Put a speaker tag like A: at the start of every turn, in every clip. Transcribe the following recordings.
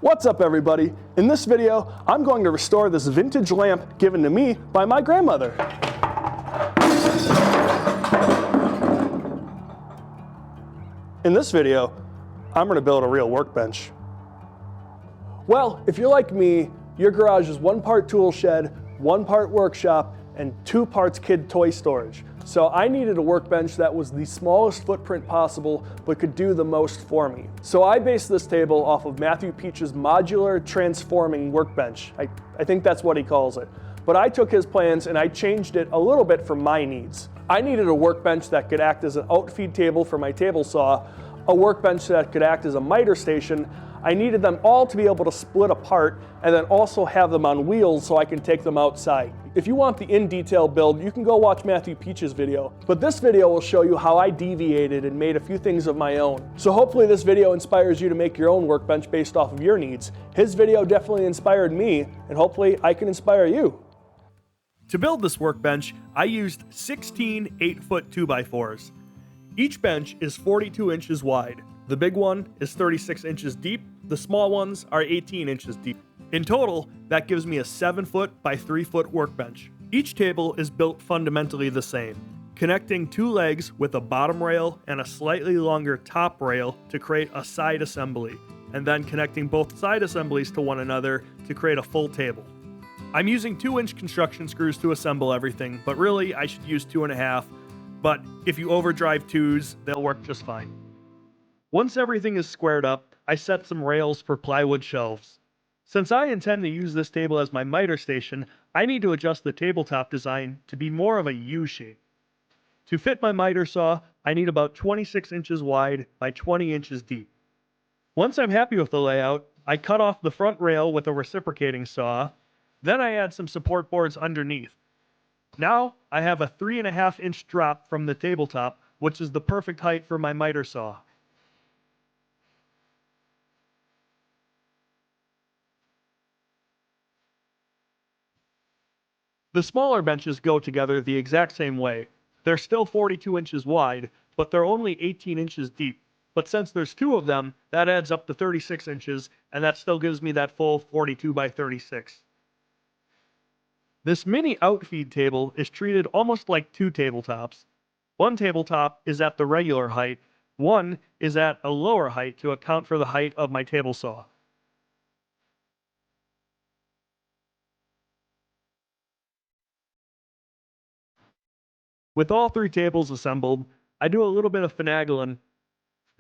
A: What's up everybody? In this video, I'm going to restore this vintage lamp given to me by my grandmother. In this video, I'm going to build a real workbench. Well, if you're like me, your garage is 1 part tool shed, 1 part workshop, and 2 parts kid toy storage. So I needed a workbench that was the smallest footprint possible, but could do the most for me. So I based this table off of Matthew Peech's modular transforming workbench. I think that's what he calls it. But I took his plans and I changed it a little bit for my needs. I needed a workbench that could act as an outfeed table for my table saw, a workbench that could act as a miter station. I needed them all to be able to split apart and then also have them on wheels so I can take them outside. If you want the in-detail build, you can go watch Matthew Peech's video, but this video will show you how I deviated and made a few things of my own. So hopefully this video inspires you to make your own workbench based off of your needs. His video definitely inspired me, and hopefully I can inspire you. To build this workbench, I used 16 8-foot 2x4s. Each bench is 42 inches wide. The big one is 36 inches deep, the small ones are 18 inches deep. In total, that gives me a 7-foot by 3-foot workbench. Each table is built fundamentally the same, connecting 2 legs with a bottom rail and a slightly longer top rail to create a side assembly, and then connecting both side assemblies to one another to create a full table. I'm using 2-inch construction screws to assemble everything, but really I should use 2.5, but if you overdrive 2s, they'll work just fine. Once everything is squared up, I set some rails for plywood shelves. Since I intend to use this table as my miter station, I need to adjust the tabletop design to be more of a U shape. To fit my miter saw, I need about 26 inches wide by 20 inches deep. Once I'm happy with the layout, I cut off the front rail with a reciprocating saw, then I add some support boards underneath. Now I have a 3.5-inch drop from the tabletop, which is the perfect height for my miter saw. The smaller benches go together the exact same way. They're still 42 inches wide, but they're only 18 inches deep. But since there's 2 of them, that adds up to 36 inches, and that still gives me that full 42 by 36. This mini outfeed table is treated almost like 2 tabletops. One tabletop is at the regular height, one is at a lower height to account for the height of my table saw. With all 3 tables assembled, I do a little bit of finagling.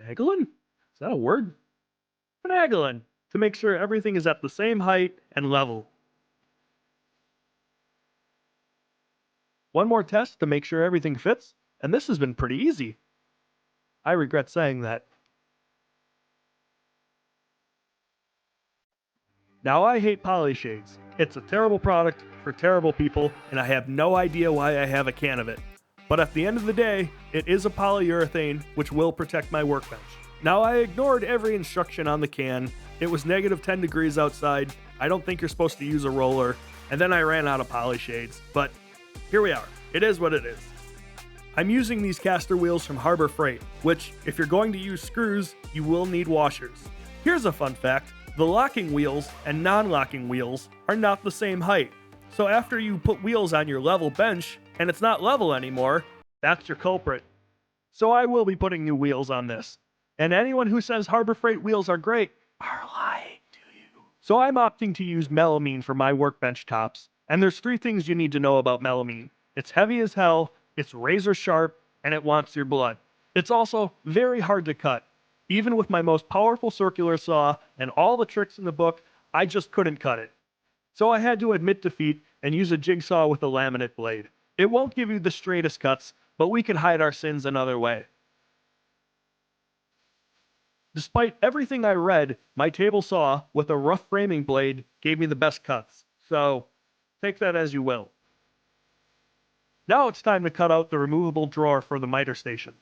A: Finagling? Is that a word? Finagling, to make sure everything is at the same height and level. One more test to make sure everything fits, and this has been pretty easy. I regret saying that. Now I hate poly shades. It's a terrible product for terrible people, and I have no idea why I have a can of it. But at the end of the day, it is a polyurethane which will protect my workbench. Now I ignored every instruction on the can. It was -10 degrees outside. I don't think you're supposed to use a roller. And then I ran out of poly shades. But here we are. It is what it is. I'm using these caster wheels from Harbor Freight, which, if you're going to use screws, you will need washers. Here's a fun fact. The locking wheels and non-locking wheels are not the same height. So after you put wheels on your level bench, and it's not level anymore, that's your culprit. So I will be putting new wheels on this. And anyone who says Harbor Freight wheels are great are lying to you. So I'm opting to use melamine for my workbench tops. And there's 3 things you need to know about melamine. It's heavy as hell, it's razor sharp, and it wants your blood. It's also very hard to cut. Even with my most powerful circular saw and all the tricks in the book, I just couldn't cut it. So I had to admit defeat and use a jigsaw with a laminate blade. It won't give you the straightest cuts, but we can hide our sins another way. Despite everything I read, my table saw with a rough framing blade gave me the best cuts. So take that as you will. Now it's time to cut out the removable drawer for the miter station.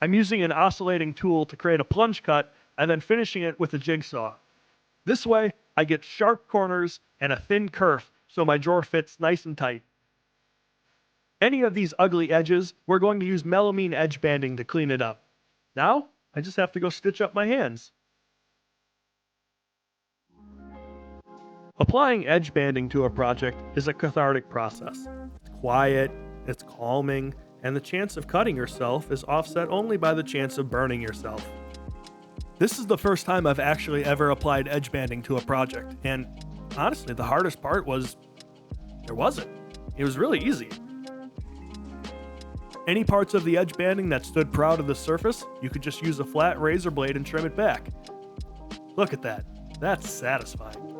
A: I'm using an oscillating tool to create a plunge cut and then finishing it with a jigsaw. This way, I get sharp corners and a thin kerf so my drawer fits nice and tight. Any of these ugly edges, we're going to use melamine edge banding to clean it up. Now, I just have to go stitch up my hands. Applying edge banding to a project is a cathartic process. It's quiet, it's calming, and the chance of cutting yourself is offset only by the chance of burning yourself. This is the first time I've actually ever applied edge banding to a project, and honestly, the hardest part was there wasn't. It was really easy. Any parts of the edge banding that stood proud of the surface, you could just use a flat razor blade and trim it back. Look at that. That's satisfying.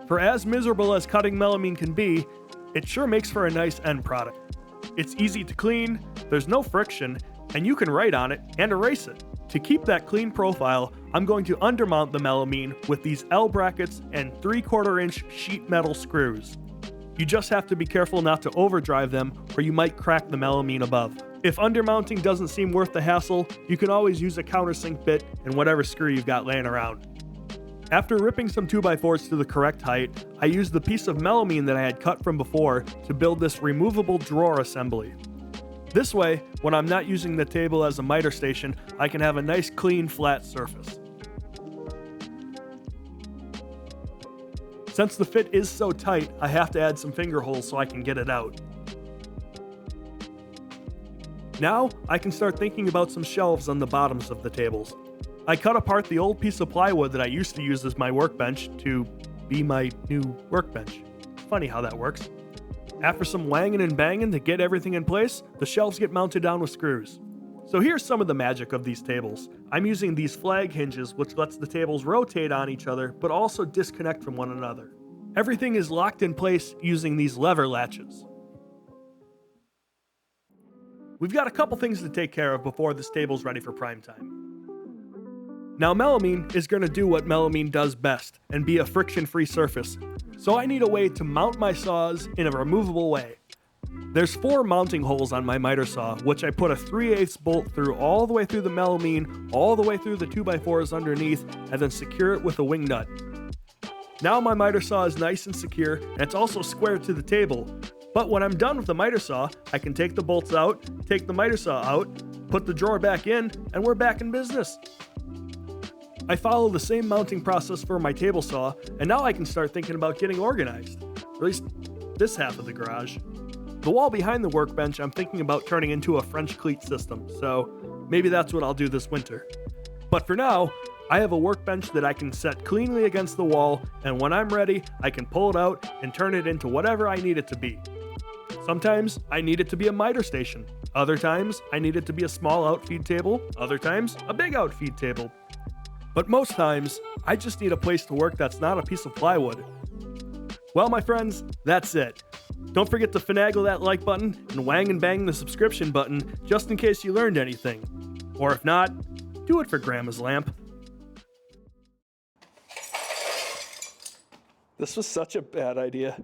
A: For as miserable as cutting melamine can be, it sure makes for a nice end product. It's easy to clean, there's no friction, and you can write on it and erase it. To keep that clean profile, I'm going to undermount the melamine with these L brackets and 3/4 inch sheet metal screws. You just have to be careful not to overdrive them or you might crack the melamine above. If undermounting doesn't seem worth the hassle, you can always use a countersink bit and whatever screw you've got laying around. After ripping some 2x4s to the correct height, I used the piece of melamine that I had cut from before to build this removable drawer assembly. This way, when I'm not using the table as a miter station, I can have a nice clean flat surface. Since the fit is so tight, I have to add some finger holes so I can get it out. Now, I can start thinking about some shelves on the bottoms of the tables. I cut apart the old piece of plywood that I used to use as my workbench to be my new workbench. Funny how that works. After some wanging and banging to get everything in place, the shelves get mounted down with screws. So here's some of the magic of these tables. I'm using these flag hinges, which lets the tables rotate on each other, but also disconnect from one another. Everything is locked in place using these lever latches. We've got a couple things to take care of before this table's ready for prime time. Now melamine is going to do what melamine does best, and be a friction-free surface. So I need a way to mount my saws in a removable way. There's 4 mounting holes on my miter saw, which I put a 3/8 bolt through all the way through the melamine, all the way through the 2x4s underneath, and then secure it with a wing nut. Now my miter saw is nice and secure, and it's also square to the table. But when I'm done with the miter saw, I can take the bolts out, take the miter saw out, put the drawer back in, and we're back in business. I follow the same mounting process for my table saw, and now I can start thinking about getting organized. At least this half of the garage. The wall behind the workbench I'm thinking about turning into a French cleat system, so maybe that's what I'll do this winter. But for now, I have a workbench that I can set cleanly against the wall, and when I'm ready, I can pull it out and turn it into whatever I need it to be. Sometimes I need it to be a miter station. Other times I need it to be a small outfeed table. Other times a big outfeed table. But most times, I just need a place to work that's not a piece of plywood. Well, my friends, that's it. Don't forget to finagle that like button and wang and bang the subscription button just in case you learned anything. Or if not, do it for Grandma's lamp. This was such a bad idea.